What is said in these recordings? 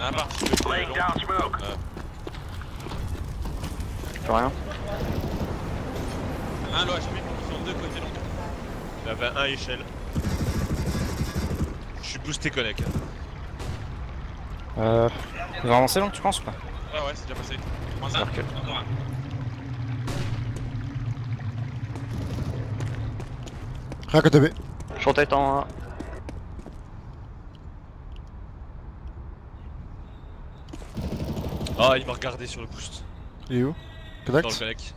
À part si je fais Je fais rien. un loin, ils sont de côté long. Il y avait un échelle. Je suis boosté connect. Il va avancer long, tu penses ou pas? Ouais, c'est déjà passé. Moins Ça un, recule. encore un. Rien que TB. Je suis tête en. Ah, il m'a regardé sur le boost. Il est où? Dans le Connect. connect.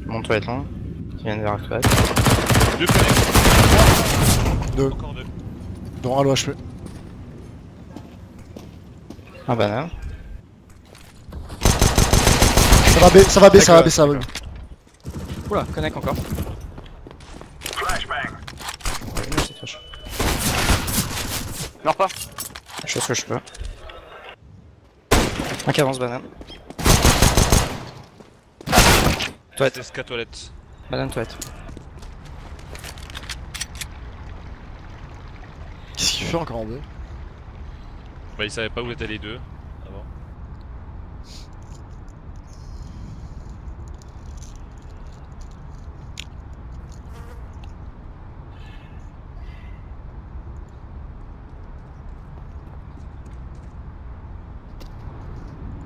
Mon toilette long. Qui vient vers la toilette. Deux connects. Deux. Encore deux. Dont un low HP. Un banane. Ça va B, ça va B, ça va B, ça va B. Oula, connect encore. Ouais, une petite flash. Meurs pas. Je fais ce que je peux. Un qui avance banane. Toilette. SK toilette. Banane toilette. Qu'est-ce qu'il fait encore en B? Bah, il savait pas où étaient les deux avant.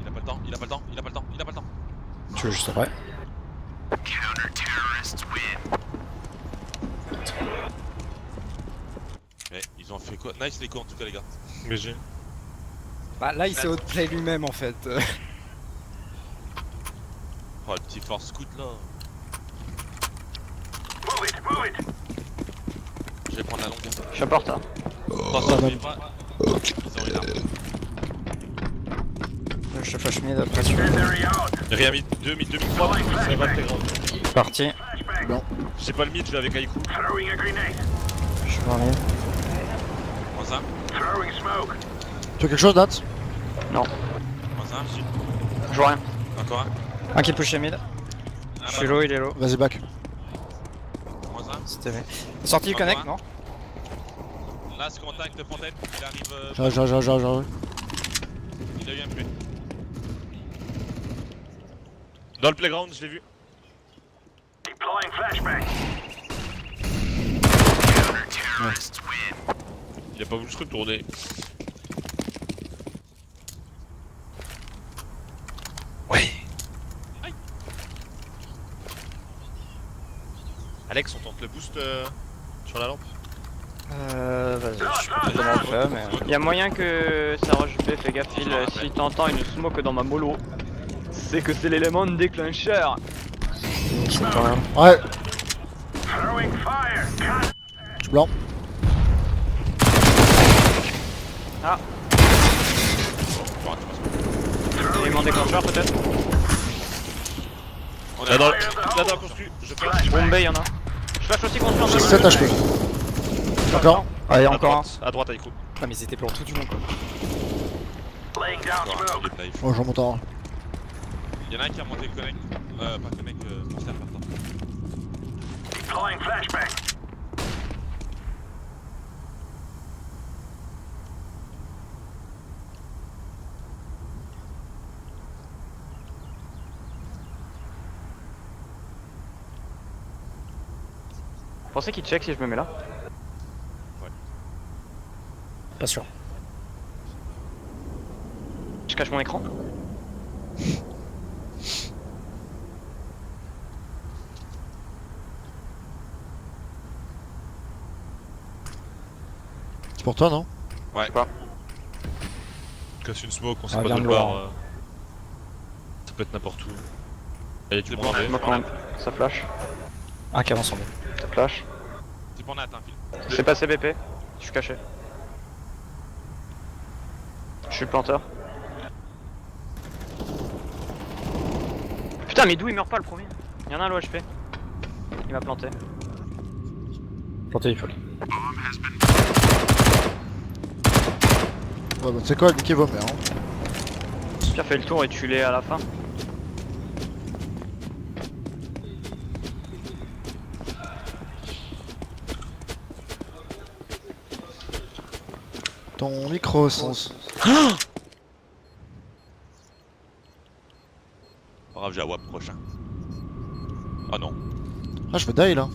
Il a pas le temps, il a pas le temps, il a pas le temps, il a pas le temps. Tu veux juste après. Mais ils ont fait quoi? Nice les coups en tout cas les gars. Mais j'ai. Bah là il s'est outplay lui-même en fait. Oh le petit force scout là. Je vais prendre la longue. Je suis à porte. Hein. Attention, non. n'oublie pas. Ils ont une arme. Je te flash mid après celui-là. Rien mis 2, mid 2, mid 3, ça va très grand. Parti. J'ai pas le mid, je vais avec Aiku. Je suis dans les. Moins un, Tu as quelque chose, Nat? Non. moins un, si. Je vois rien. Encore un. Un qui push mid. Un Je suis low, il est low. Vas-y, back. moins un. C'était vrai. Sorti du connect, non? Là, ce contact de Fontaine, il arrive. J'arrive. Il a eu un peu. Dans le playground, je l'ai vu. Il a pas voulu se retourner. Ouais. Aïe. Alex, on tente le boost sur la lampe. Vas-y, je peux te demander ça, mais. Y'a moyen que ça rush B, fais gaffe, Phil, si t'entends une smoke dans ma mollo, c'est que c'est l'élément déclencheur. C'est quand même. Ouais. Je blanc. Ah. Élément déclencheur peut-être. On est dans la construit, je flash. Bombe B y'en a. Je flash aussi construit en J'ai deux. 7 HP. Encore. Allez, encore un. À droite, Aiku. Ah, mais ils étaient blancs tout du long quoi. Encore un, il est knife. Oh, je remonte en. Y'en a un qui a monté le connect. Pas connect, monster pardon. Vous pensez qu'il check si je me mets là? Pas sûr. Je cache mon écran. C'est pour toi, non? Ouais. Pas. Casse une smoke, on sait Ah, pas bien de de le loin. voir. Ça peut être n'importe où. Allez, tu prends Smoke quand même. Ça flash. Un qui avance en bas. Ça flash. Tu prends Nat, hein, Phil. C'est passé BP. Je suis caché. Je suis planteur. Putain mais d'où il meurt pas le premier? Y'en a un low HP. Il m'a planté. Planté, il faut. Ouais, bah, c'est quoi, niquez vos mères. Hein. Pierre fait le tour et tu l'es à la fin. Ton micro, sens. Pas grave, j'ai la WAP prochain. Ah non. Ah, je veux die là.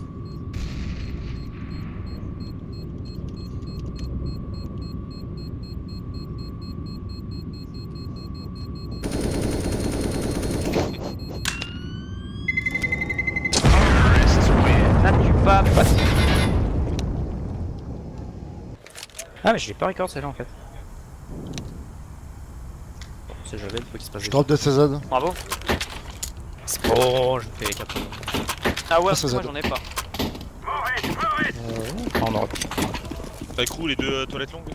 N'as-tu pas passé? Ah mais je l'ai pas record celle-là en fait. Bon, c'est jamais il faut qu'il se passe Je des drop de CZ. Bravo. choses. Oh je me fais les 4 Ah ouais, Ça, moi ça j'en ai pas. en Europe. T'as crew les deux toilettes longues?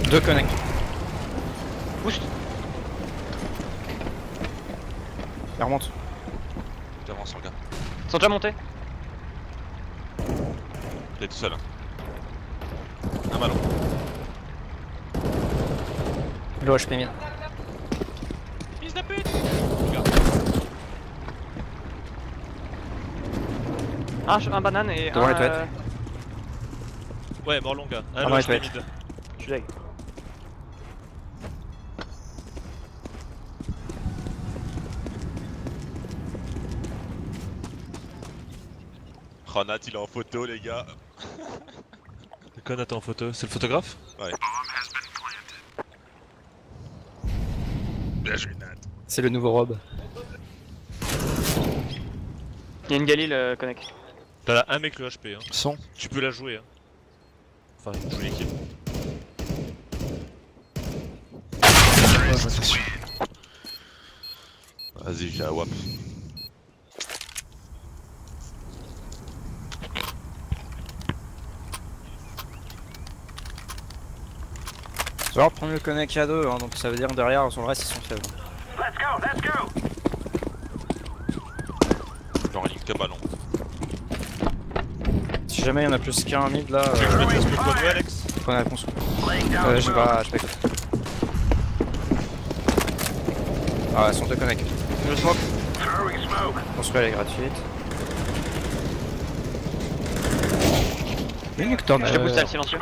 Deux connect. Boost. Elle remonte. T'avances en gars. Ils sont déjà montés. T'es tout seul hein. Un ballon. Le HP mid. Fils de pute! Ah, un banane et Devant un. les toilettes. Ouais, mort long gars. Ah, le non, HP il mid. Je suis lag. Oh Nat il est en photo les gars. C'est quoi Nathan en photo? C'est le photographe? Ouais. Bien joué Nat. C'est le nouveau Rob. Il y a une Galil connect. T'as là un mec le HP hein. Son. Tu peux la jouer hein. Enfin, joue l'équipe. Ouais, bah, c'est sûr. Vas-y, j'ai la WAP. Tu vas reprendre le connect à deux, hein, donc ça veut dire derrière sur le reste ils sont faibles. Genre ligne que ballon. Si jamais il y en a plus qu'un mid là, Tu veux que je mette le smoke au Alex? prenez la console. J'ai pas écouté. Ah, elles sont deux connect. Je smoke. Construire elle est gratuite. Mais Nocturne, Je te booste à le silencieux.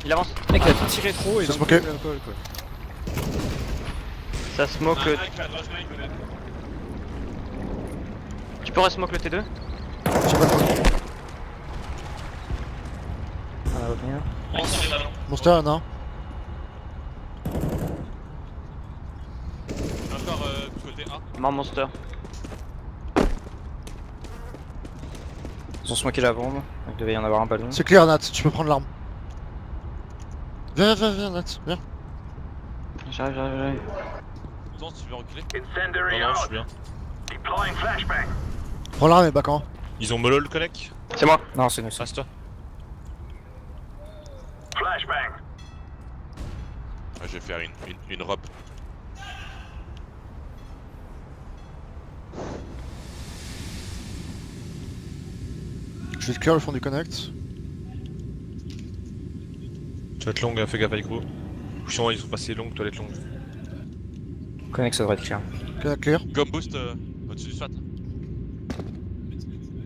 Il avance. mec il a tout tiré trop et C'est donc smoké. il a alcool, quoi. Ça smoke. Tu peux resmoke le T2? J'ai pas le temps. Ah, va venir. Monster, non. Encore côté A. Mort monster. Ils ont smoké la bombe, donc il devait y en avoir un ballon. C'est clair, Nat, tu peux prendre l'arme. Viens, Nat, viens. J'arrive. Attends, si tu veux reculer. Non, non, je suis bien. Prends l'arme et back en. Ils ont mollo le connect? C'est moi. Non, c'est nous. Reste-toi. Ah, je vais faire une robe. Je vais te clear le fond du connect. Tu vas être long, fais gaffe avec vous. Ou sinon ils sont passés longues, toilettes longues. Connect ça devrait être clair. Connect clear. Gomme boost au-dessus du SWAT.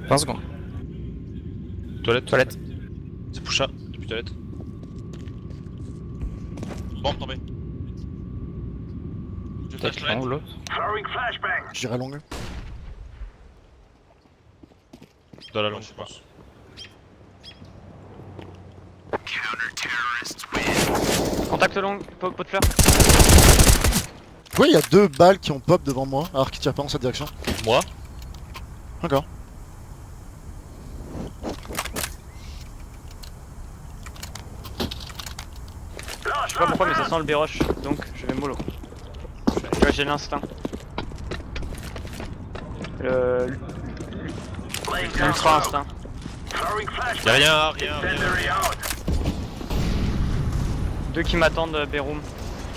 20 secondes. Toilette? Toilette. C'est Pusha, depuis toilette. Bombe tombée. Je flash Peut-être toilette. l'un ou l'autre. Je dirais longue. Dans la Ouais, longue, je je sais pas. pense. Contact long, pot de fleurs. Pourquoi il y a deux balles qui ont pop devant moi alors qu'ils tirent pas dans cette direction? Moi? Encore. Je sais pas pourquoi mais ça sent le béroche, donc je vais mollo. Tu vois j'ai l'instinct. L'ultra instinct. Y'a rien. Deux qui m'attendent Béroum.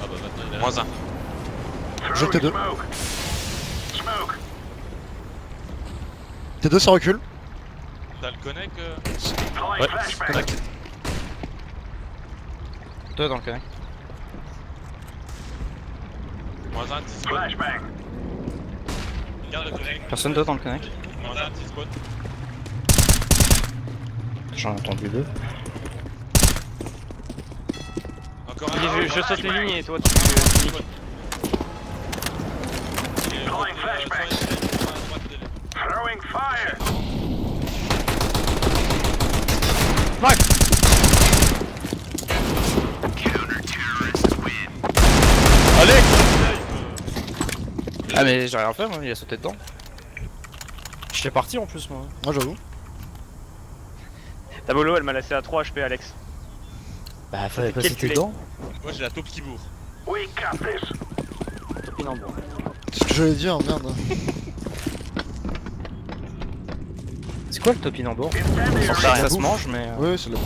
Ah bah maintenant il est là. Moins un. Jette T2. T2 ça recule. T'as le connect Ouais, Deux dans le connect. Moins un, 10 spawn. Garde le connect. Personne d'autre dans le connect. Moins un, 10 spawn. J'en ai entendu deux. Encore Vas-y, un. je saute les lignes et toi tu niques. Allez. Ah mais j'ai rien fait, moi, il a sauté dedans. J'étais parti en plus moi. Moi j'avoue. Ta bolo elle m'a laissé à 3 HP Alex. Bah fallait pas calculé. sauter dedans. Moi j'ai la taupe qui bourre. Topinambour. C'est ce que j'allais dire, merde. C'est quoi le topinambour? J'en sais Ça rien. se mange mais... Ouais, c'est là.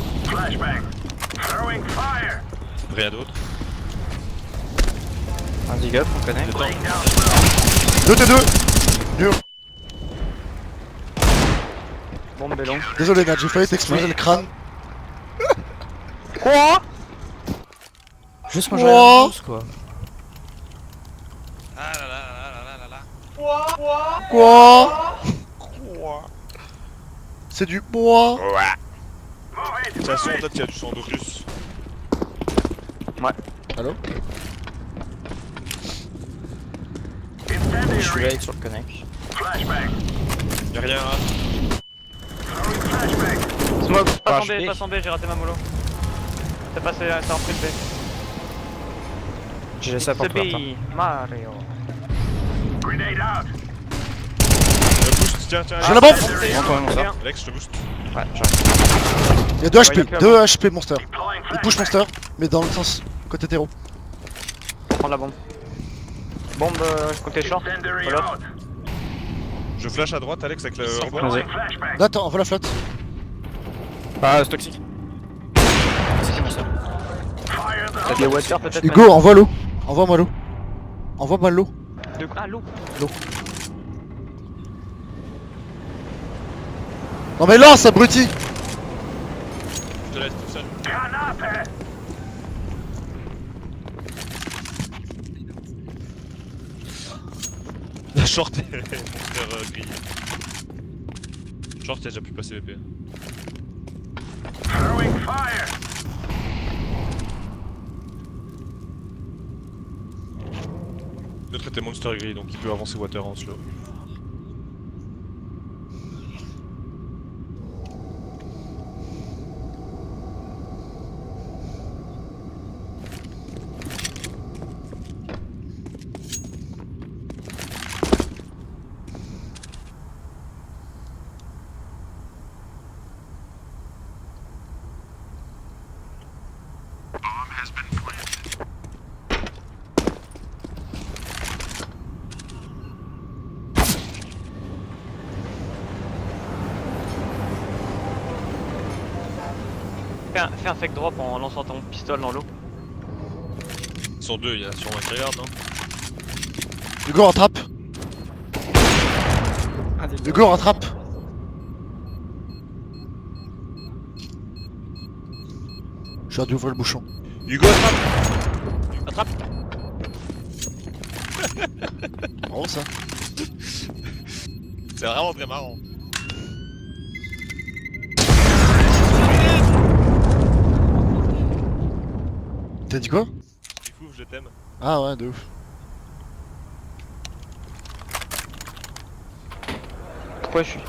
Rien d'autre. Un dig up, on connaît. 2T2. Dur. Bombe bellon. Désolé Nat, j'ai failli t'exploser le crâne. Quoi? Juste manger Ouah. la douce quoi. Ah là là là là là là là. Quoi? C'est du bois. De toute façon, peut-être qu'il y a du sang d'eau plus. Allô? Je suis là sur le connect. Y'a rien hein. Smoke, Ah, passe en je B, vais. passe en B, j'ai raté ma mollo. T'es passé, t'es en pris de B. J'ai laissé la porte C'est ouverte. B, Mario. Le boost, tiens, tiens. J'ai la bombe. Bon, toi, mon Bien. sort. Alex, je te booste. Ouais, j'arrive. Il y a 2 Ouais, il y a HP, plus à 2 HP monster. Il push monster, mais dans le sens côté terreau. Prends la bombe. Bombe côté short. Voilà. Je flash à droite, Alex, avec le rebond. Vas-y. Là, attends, envoie la flotte. Ah, c'est toxique. C'est mon sort. T'as des water peut-être. Hugo, envoie l'eau. Envoie-moi l'eau. Envoie-moi l'eau. Ah, l'eau. Non mais lance, abruti. Je te laisse tout seul. La short est mon frère grillé. Short, il a déjà pu passer VP. L'autre était monster gris, donc il peut avancer water en slow. Fais un fake drop en lançant ton pistolet dans l'eau. Ils sont deux, il y a sûrement un qui regarde, non? Hugo, rattrape. Hugo, rattrape. J'ai dû ouvrir le bouchon. Hugo, attrape! Attrape. Marrant ça. C'est vraiment très marrant. T'as dit quoi? Du coup, je t'aime. Ah ouais, de ouf. Pourquoi je suis?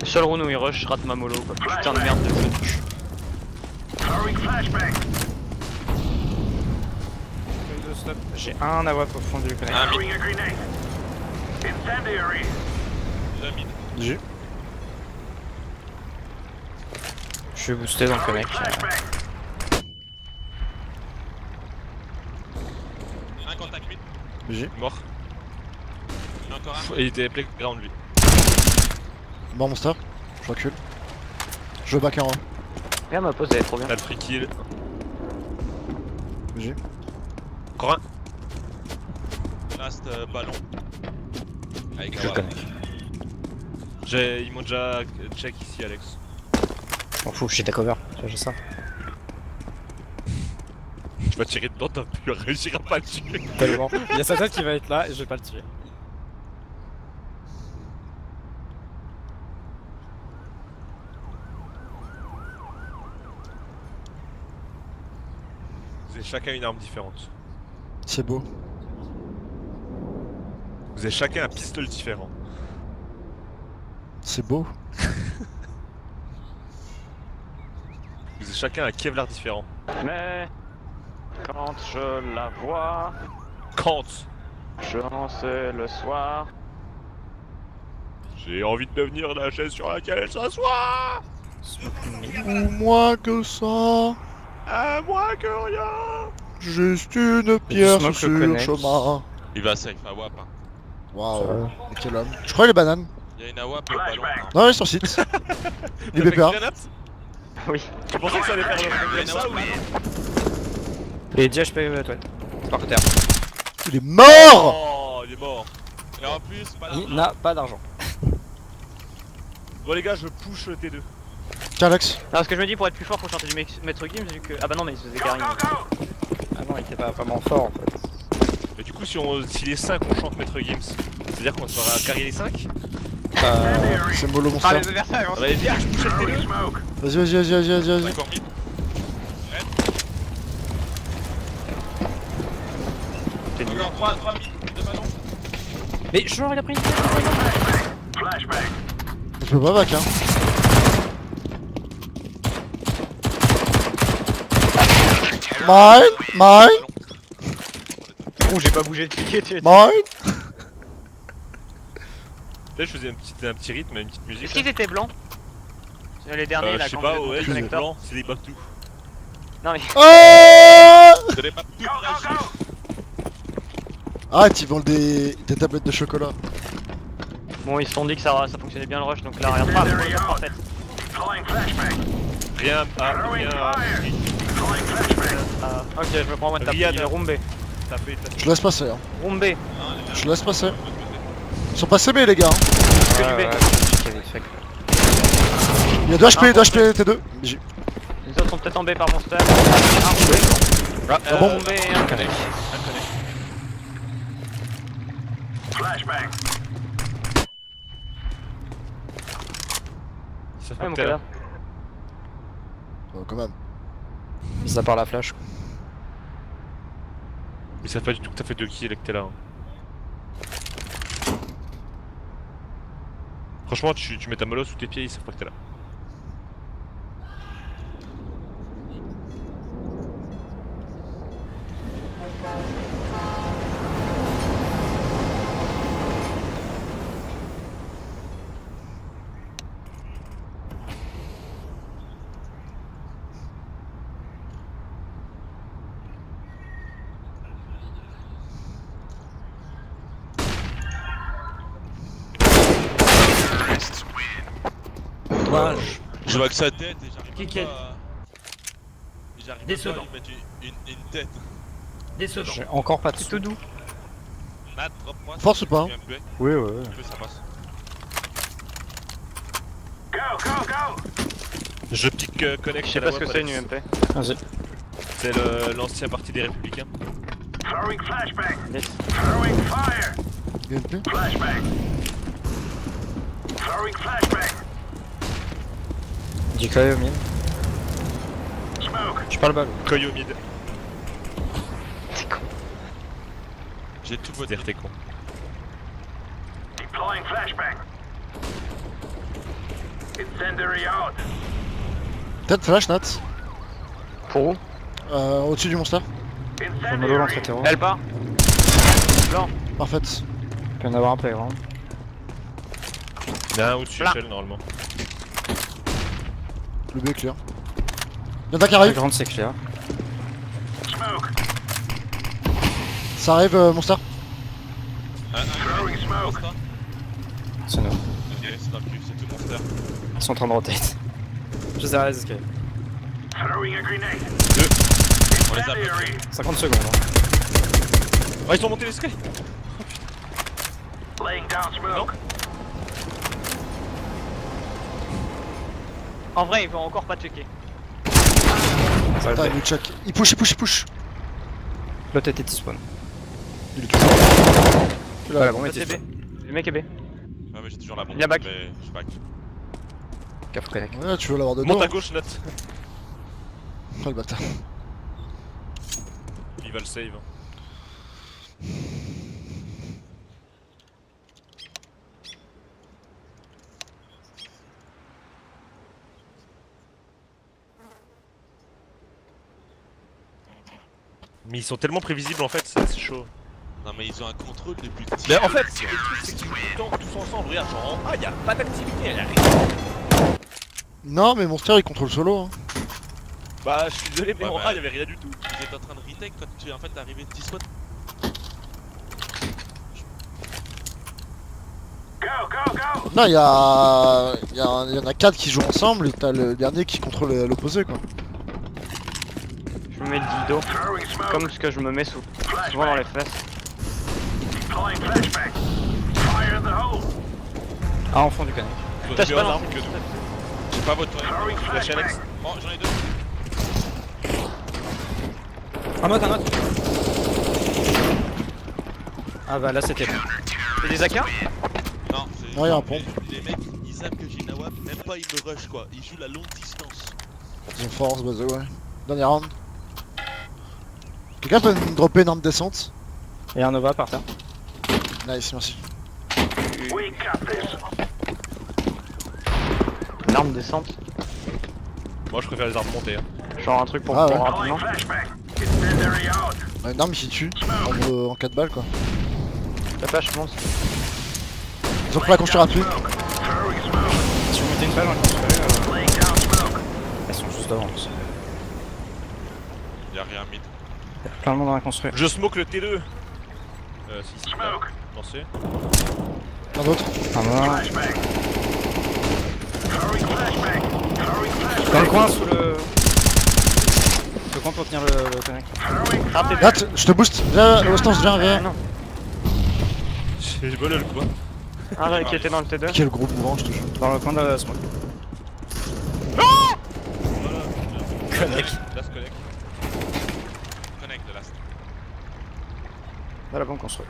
Seul round où il rush, je rate ma mollo quoi. Putain de merde de jeu. J'ai un AWP au fond du connect. Un mid. Deux mid. J'ai. Je suis boosté dans le connect. Un contact mid. J'ai. Mort. Il y en a encore un. Et il était playground lui. Bon monster. Je recule. Je back en haut. Regarde ma pose, elle est trop bien. T'as le free kill. J'ai. Encore un. Last ballon. Avec Je la connais. Ils m'ont déjà check ici, Alex. M'en fous, j'ai ta cover, j'ai ça. Tu vas tirer dedans, tu réussiras pas à le tuer. Tellement. Il y a sa tête qui va être là et je vais pas le tuer. Vous avez chacun une arme différente. C'est beau. Vous avez chacun un pistolet différent. C'est beau. Vous avez chacun un Kevlar différent. Mais quand je la vois, Quand c'est le soir. j'ai envie de devenir la chaise sur laquelle elle s'assoit. Ou moins que ça. À moins que rien. Juste une pierre smoke sur le le connect. chemin. Il va safe à WAP. Hein. Waouh. Quel homme. Je crois les bananes. Il y a une AWAP ballon. Hein. Non, il est sur site. Les BPA. Oui. Tu pensais que ça allait faire Il y a le une ça AWAP ou ballon. Et 10 HP, ouais. Par terre. Il est mort. Oh, il est mort. Et en plus, pas Il d'argent. n'a pas d'argent. Bon les gars, je push le T2. Tiens, Alex. Non, parce que je me dis pour être plus fort faut chanter du Maître Gims vu que. Ah bah non mais il se faisait carry. Ah non, il était pas vraiment fort en fait. Et du coup, si les 5 on chante Maître Games, c'est-à-dire qu'on sera carry les 5. C'est mollo mon Ah frère. mais Versailles, on Allez, viens, je push le T2. Vas-y. D'accord, mid. Encore 3 mid de ballon. Mais genre il a pris une Je peux pas back hein. Mine. Oh j'ai pas bougé le ticket, tu Mine. Là, je faisais un petit rythme, une petite musique. Est-ce qu'ils étaient blancs? Les derniers là Je sais quand pas, vous êtes ouais, monté ils sont connecteur. blancs, c'est des Baktou. Non mais. Oh. Je n'ai pas tout réagi. Arrête, ils vendent des tablettes de chocolat. Bon ils se sont dit que ça fonctionnait bien le rush donc là regarde pas, parfait. Rien à. Ok je me prends moi de taper, Riyad. il est room B. Tapé. Je laisse passer hein. Room B. Je laisse passer. Ils sont pas sémés les gars. Que du B. Il y a 2 HP, 2 HP T2. Les autres sont peut-être en B par monster. Un room B. Ah bon. Room B et un connect. Ça fait Ouais mon que t'es là. gars. Quand même. Mis à part la flash. Quoi. Mais ça fait pas du tout que t'as fait 2 kills et que t'es là. Hein. Franchement, tu mets ta mollo sous tes pieds, ils savent pas que t'es là. Dommage. Je vois que sa tête et j'arrive Kick-it. pas à... J'arrive Décevant. pas à lui mettre une tête. Décevant. J'ai encore pas de C'est sous. tout doux. Nat, drop-moi. Force ou pas Tu veux Oui, ouais. ça passe. Je pique connect. Je sais pas ce que c'est une UMP. Vas-y. C'est l'ancien parti des Républicains. Yes. UMP. Du coy au mid. Je parle balle. Koyo mid. J'ai tout voté. C'est-à-dire t'es con. Peut-être flash Nat. Pour où? Au-dessus du monster. Je me dois l'entrée terreau. Elle part. Parfaite. Il peut y en avoir un playground. Il y en a un au-dessus Là. Shell normalement. Le B est clear. Y'en a qui arrive. Playground c'est clair. Ça arrive monster. Monster. C'est nous. Ok, c'est dans le cul, c'est tout monster. Ils sont en train de rotate. Je sais rien, escaliers. On les a pétés. 50 secondes. Hein. Ah, ils sont montés l'escalier. En vrai, ils vont encore pas checker. Ça Putain, le il fait. nous check. Il push, il push, il push. L'autre était spawn. Il est toujours Là, la bombe Le était TB. spawn. Le mec est B. Ouais, mais j'ai toujours la bombe. Il y a back. Mais je back. Cap connect. Ouais, tu veux l'avoir dedans. Monte à gauche, note. Oh le bâtard. Il va le save. Mais ils sont tellement prévisibles en fait, c'est chaud. Non, mais ils ont un contrôle depuis. Mais en fait, le truc c'est qu'ils jouent tout le temps tous ensemble. Regarde, genre en A, y'a pas d'activité, y'a rien. Non, mais Monster il contrôle solo. Hein. Bah, je suis désolé, mais Ouais, en bah. A, y'avait rien du tout. Ils étaient en train de retake quand tu es en fait arrivé 10 spots. Non, il y en a 4 qui jouent ensemble et t'as le dernier qui contrôle l'opposé quoi. Je me mets le dildo. Comme ce que je me mets souvent dans les fesses. Ah, en fond du connect. Ils ont Putain, des je meilleures balance. armes que nous. J'ai pas votre Flash Alex. Oh, j'en ai deux. Un autre, un autre. Ah bah là c'était bon. C'est des AK? Non, c'est. Non, y'a un pont. Les mecs, ils savent que j'ai Nawab, même pas ils me rush quoi. Ils jouent la longue distance. Ils ont force, bah ouais. Dernier round. Quelqu'un peut me dropper une arme descente? Et un Nova par terre. Nice, merci. Une arme descente. Moi, je préfère les armes montées. Hein. Genre un truc pour Ah pour ouais. rapidement. Une arme qui tue en 4 balles quoi. La flash, je pense. Ils ont pris la construire rapide. Si vous mettez une balle dans le construit, elles sont juste devant. Y'a rien mid. Il y a plein de monde dans la construit. Je smoke le T2. Si, là. Pensez. Plein d'autres. Un mort. Dans le coin sous le. Le coin pour tenir le connect. Ah, t'es Là, je te booste. Viens, Ostance, viens, viens. non. J'ai volé le coup. Hein. Ah, ouais, qui était dans le T2. Quel gros mouvement, je te jure. Dans le coin de la smoke. Connect. Last connect. Connect de last. Dans la bombe construite.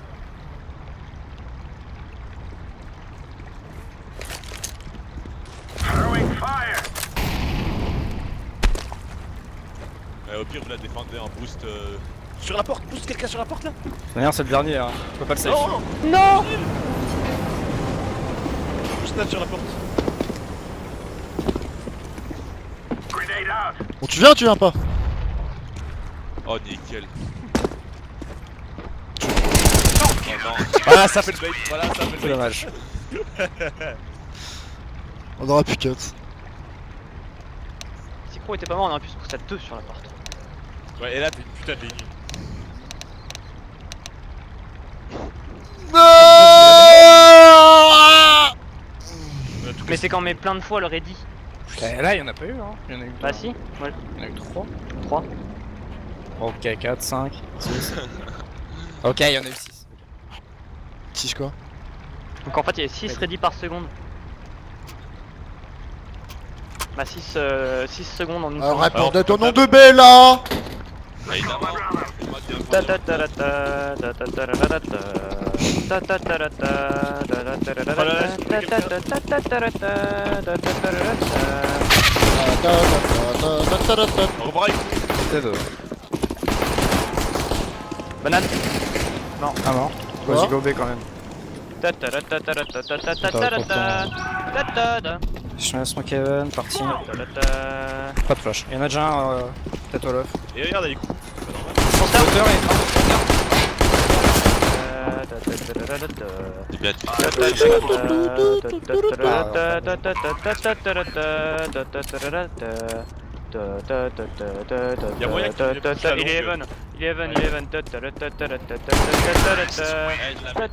Au pire, vous la défendez en boost. Sur la porte, pousse quelqu'un sur la porte là. D'ailleurs c'est le dernier, hein. Je peux pas le save. Non, Non! pousse là sur la porte. Bon, tu viens ou tu viens pas? Oh, nickel. Oh non. Voilà, ça fait le bait. Voilà, ça fait le C'est bait. dommage. On aura plus cut. Si Pro était pas mort, on aurait pu se pousser à 2 sur la porte. Ouais, et là, t'es une putain de ligne. Mais c'est quand on met plein de fois le ready. Et là il y en a pas eu, hein. Il y en a eu Bah deux. si, ouais, Il y en a eu 3. 3. Ok, 4, 5, 6. Ok, il y en a eu 6. 6 quoi. Donc en fait il y a 6 ready par seconde. Bah 6 secondes en une Alors seconde. réponds de ton nom de Bella. Évidemment. Moi, bien Ta prendre. ta ta ta ta ta ta ta ta ta ta ta ta ta ta ta ta ta ta. On reprend avec. C'était 2. Banane. Ah mort. Quoi Vas-y, go B quand même. Ta ta ta ta ta ta ta ta ta ta ta ta ta ta. Je mets smoke Heaven, parti. Ta. Pas de flash. Il y en a déjà un, peut-être Olaf. Et regarde, elle est cool. Hauteur et C'est bien. Y'a moyen qu'il vienne toucher la Il est longue. even, il est even, il est even. Je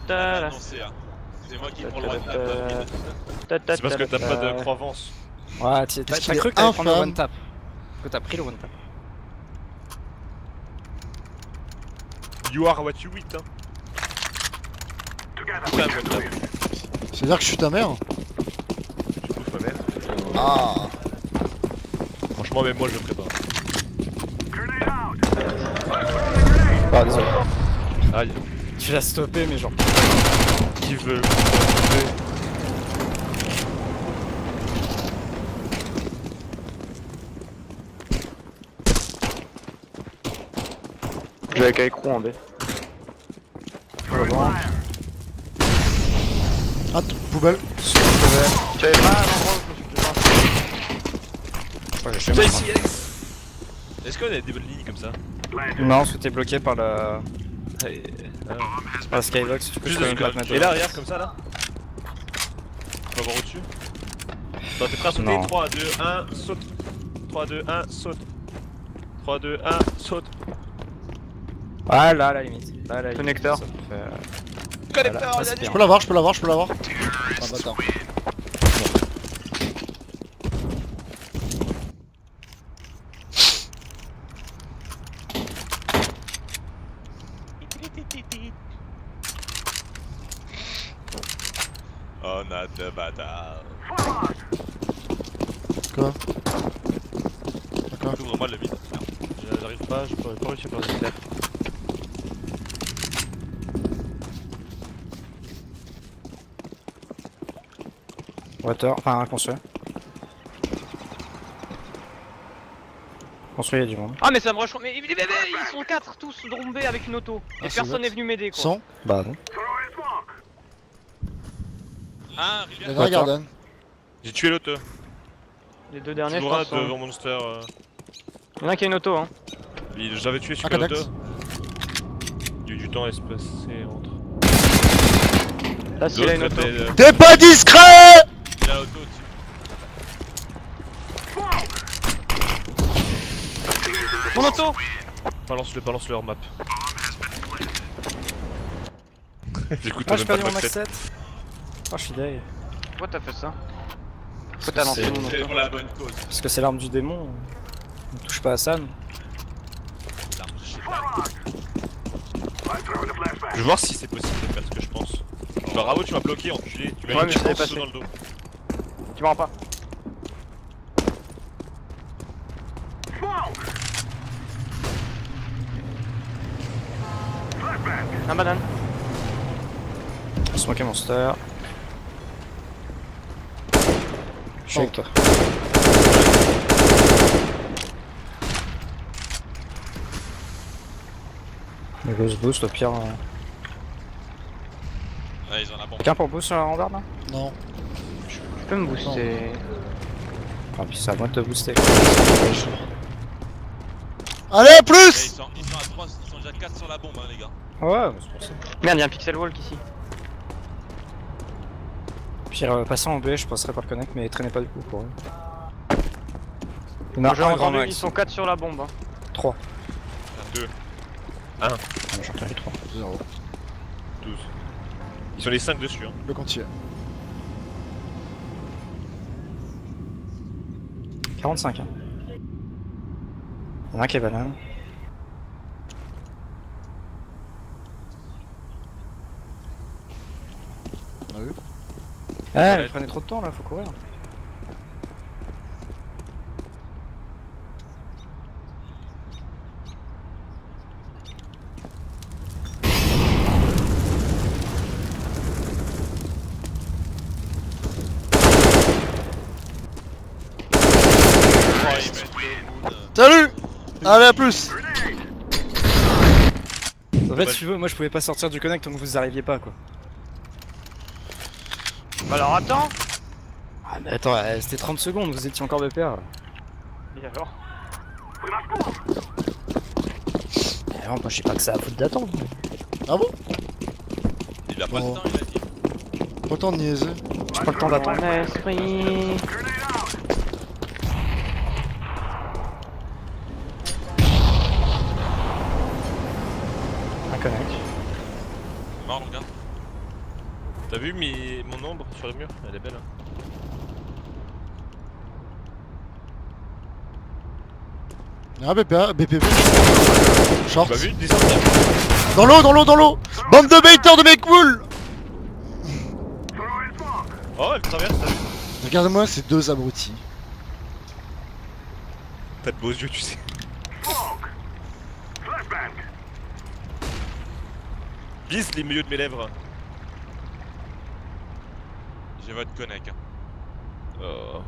l'avais annoncé, hein. C'est moi qui prends le droit de la C'est parce que t'as pas de croyance. Ouais, t'as Qu'est-ce qu'il cru est que t'allais prendre le infâme. one tap. Que t'as pris le one tap. You are what you eat, hein. Putain, what the- C'est-à-dire que je suis ta mère? Tu bouffes ma mère. Ah. Franchement, même moi je le ferais pas. Ah, désolé. Aïe. Tu l'as stoppé, mais genre. Qui veut Je vais avec écrou en B. Ah, poubelle. Tu avais pas un endroit où je me suis Ouais, j'ai Tiens ici, Alex. Est-ce qu'on a des bonnes lignes comme ça? Non, parce que t'es bloqué par la. Allez, Par la skybox, tu peux Juste faire de une scope. plaque Et là, regarde comme ça là. On va voir au-dessus. Attends, t'es prêt à sauter? Non. 3, 2, 1, saute. 3, 2, 1, saute. 3, 2, 1, saute. Ah là, à la limite. Là, à la limite, Connecteur. ça me fait, Connecteur, voilà, il a c'est dit. bien. Je peux l'avoir, je peux l'avoir, je peux l'avoir. Ah, bâtard. On a deux bâtards. Quoi? D'accord. Ouvre-moi le mid. J'arrive pas, je pourrais pas réussir à faire des steps. Water, enfin construit. Construit, il y a du monde. Ah mais ça me rush. Mais ils sont 4 tous drombés avec une auto. Et Ah, c'est personne bête. n'est venu m'aider quoi. Sans. Bah non. Ah, Il y Rivière. en a un garden. J'ai tué l'auto. Les deux derniers je Toujours un pense. devant Monster. Il y en a un qui a une auto hein. J'avais tué celui Un qui a l'auto. contact. Il y a eu du temps à se passer entre. Là s'il a une L'autre auto. était, T'es pas discret! Il a l'auto dessus. Mon auto. balance leur map. J'écoute Ah, même j'ai pas perdu de mon max set. 7. Oh, je suis deg. Pourquoi t'as fait ça? Pourquoi t'as lancé mon C'est auto? pour la bonne cause. Parce que c'est l'arme du démon. On touche pas à San. L'arme, je sais pas. Je vais voir si c'est possible de faire ce que je pense. Genre, Ravo, tu m'as bloqué, enculé. Tu m'as Ouais, mis mais des je savais morceaux passer. dans le dos. Tu me rends pas. Un banane. Smoke monster. Je suis avec toi. Le ghost boost au pire. Ouais, ils ont la bombe. Quelqu'un pour boost sur la rambarde là? Non. Tu peux me booster. Ah, puis c'est à moi de te booster. Allez, Eh, ils plus! sont à 3, ils sont déjà 4 sur la bombe, hein, les gars. Ouais, mais c'est pour ça. Merde, y'a un pixel walk ici. Pire, passant en B, je passerai par le connect, mais traînez pas du coup pour eux. Il y en a J'ai un grand entendu, max. ils sont 4 sur la bombe. Hein. 3. 2, J'en ai 3. 0. 12. Ils sont les 5 dessus, hein. Le comptier. 45 hein. Il y en a un qui est banane. On a vu? Eh, mais prenez trop de temps là, faut courir. Oh, ils mettent le moon. Salut! Allez, à plus! En fait, si tu veux, moi je pouvais pas sortir du connect tant que vous arriviez pas quoi. Bah alors attends. Ah, mais attends, c'était 30 secondes, vous étiez encore BPR. Et alors? Eh non, moi je sais pas que ça à foutre d'attendre. Ah bon? Il a pas Oh. le temps, il a dit. Autant de niaiser. J'ai pas le temps d'attendre. Mon esprit. Un connect. Mort, mon gars. T'as vu mon ombre sur le mur? Elle est belle, hein. Ah, BPA, BPP. Short. T'as vu? Descends. Dans l'eau, dans l'eau, dans l'eau! Bande de baiters de mecs cool! Oh, elle traverse, t'as vu? Regarde-moi ces deux abrutis. T'as de beaux yeux, tu sais. Vise les milieux de mes lèvres. J'ai votre connect. Hein. Oh.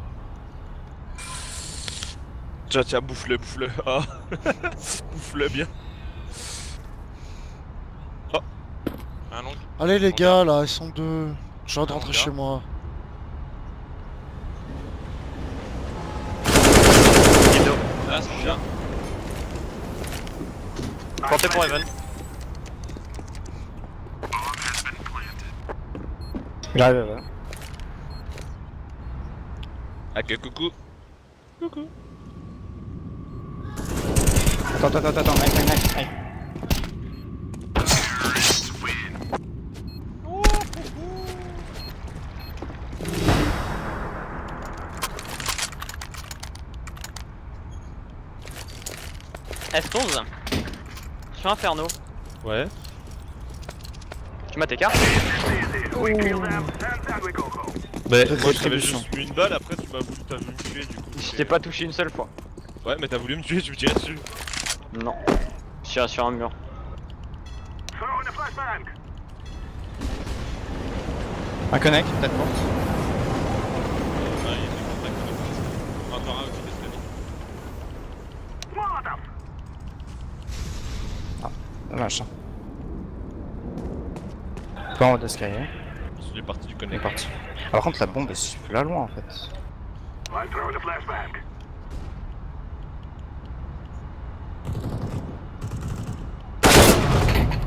Tiens, tiens, bouffe-le, bouffe-le. Oh. Bouffe-le bien. Un long. Allez les gars, là, ils sont deux. J'ai hâte de rentrer gars. chez moi. Là, c'est bien. Planté pour Evan. Il arrive, ouais. Ok, coucou. Coucou. Attends, mec. S11 sur Inferno. Ouais. Tu m'as tes cartes? Mais moi j'avais distribution. juste eu une balle, après tu m'as voulu, t'as voulu me tuer du coup. Je t'ai pas touché une seule fois. Ouais, mais t'as voulu me tuer, tu me tirais dessus. Non. Je suis sur un mur. Un connect, peut-être morte. Ouais, il y a des contacts. Encore un au-dessus des escaliers. Dommage ça. Pas en haut d'escalier. Il est parti du Il est connect. parti. Ah, par contre la bombe est super loin en fait.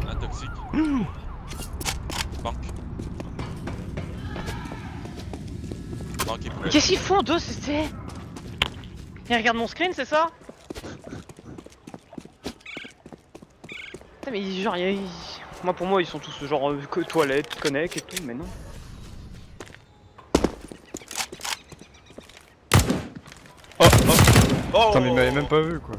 Un toxique. Banque. Banque et poulet. Qu'est-ce qu'ils font deux, c'est... Ils regardent mon screen, c'est ça? Putain mais genre moi pour moi ils sont tous genre que toilettes, connect et tout, mais non. Oh, oh, oh. Putain mais il m'avait même pas vu quoi.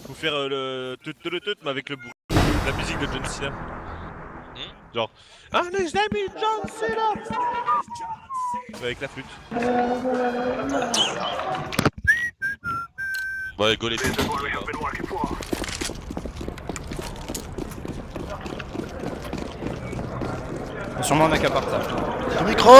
Faut faire le tut mais avec le bruit. La musique de John Cena. Genre. Ah, les amis John Cena. Mais avec la flûte. Ouais, go les filles. Sûrement un mec à partage. Le micro.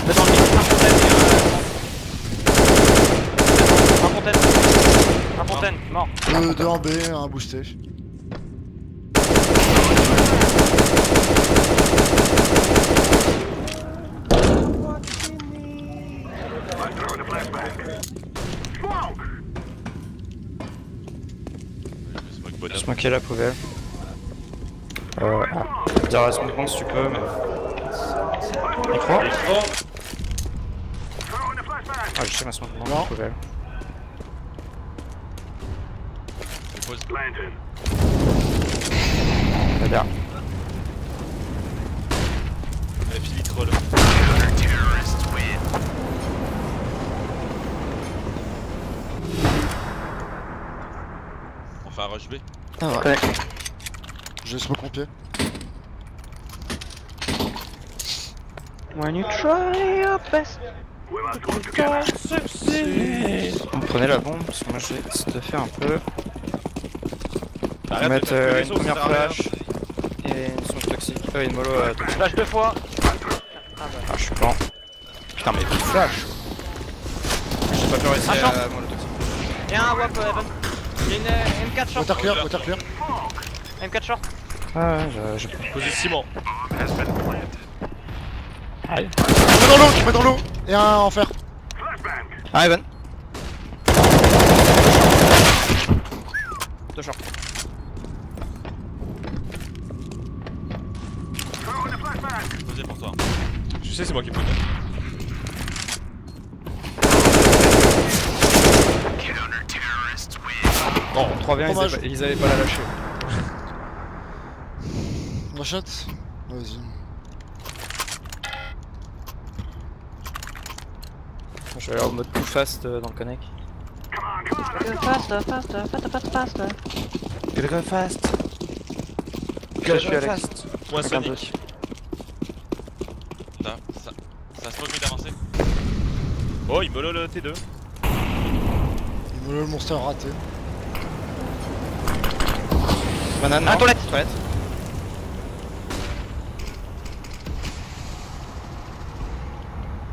Mais dans le mix, un fontaine, un fontaine, mort. Deux en B, un boosté. Smoke bonhomme. Smoker la poubelle. Dire à smoke si tu peux mais. Micro. Ah je sais ma smoke Non. poubelle. Dépose. Regarde. La fille troll. On fait un rush B. Ah ouais. Connect. J'ai smoke en pied. When you try your best. On prenait la bombe parce que moi je vais essayer de faire un peu. Arrête de Mettre faire une ça, première ça sert à rien. flash et une smoke toxique. Une mollo toxique. Flash deux fois. Ah je suis plan. Putain mais flash. J'ai pas pu réussir Un champ. à mollo toxique. Et un WAP Evan. Il y a une M4 short. Water clear, water clear. M4 short. Ah ouais j'ai Posé ciment. Aïe. Je mets dans l'eau. Et un en fer. Ah Evan. Deux short. Posé pour toi. Tu sais, c'est moi qui peux. Bon 3v1 Fromage. ils avaient pas la lâcher. On achète. Vas-y. Je vais aller en mode too fast dans le connect. Faster, faster, faster, faster, faster. Gotta go fast. Je suis Alex. Moi, Avec un Sonic. Ça smoke mid avancé. Oh, il mollo le T2. Il me le monster raté. Banane, Ah, non. toilette. Toilette.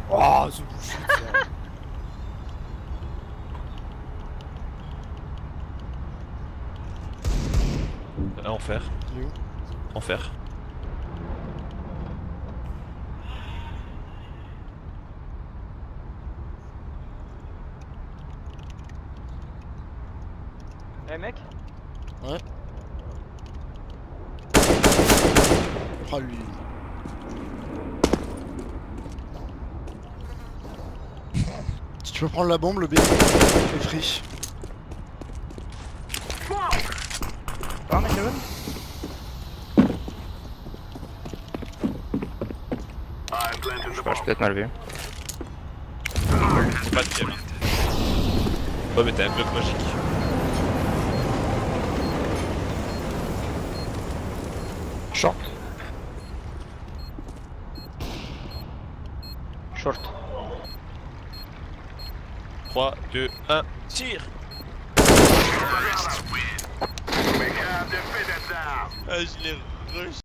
Oh, ce bullshit. Enfer. Il est où? Enfer. Eh mec. Ah lui. Si tu peux prendre la bombe, le B est free. Ah, mec, Kevin. Je sais pas, j'ai peut-être mal vu. C'est pas de game. Ouais, mais t'as un bloc magique. Short. Short. 3, 2, 1, tire! Ah, je l'ai rush.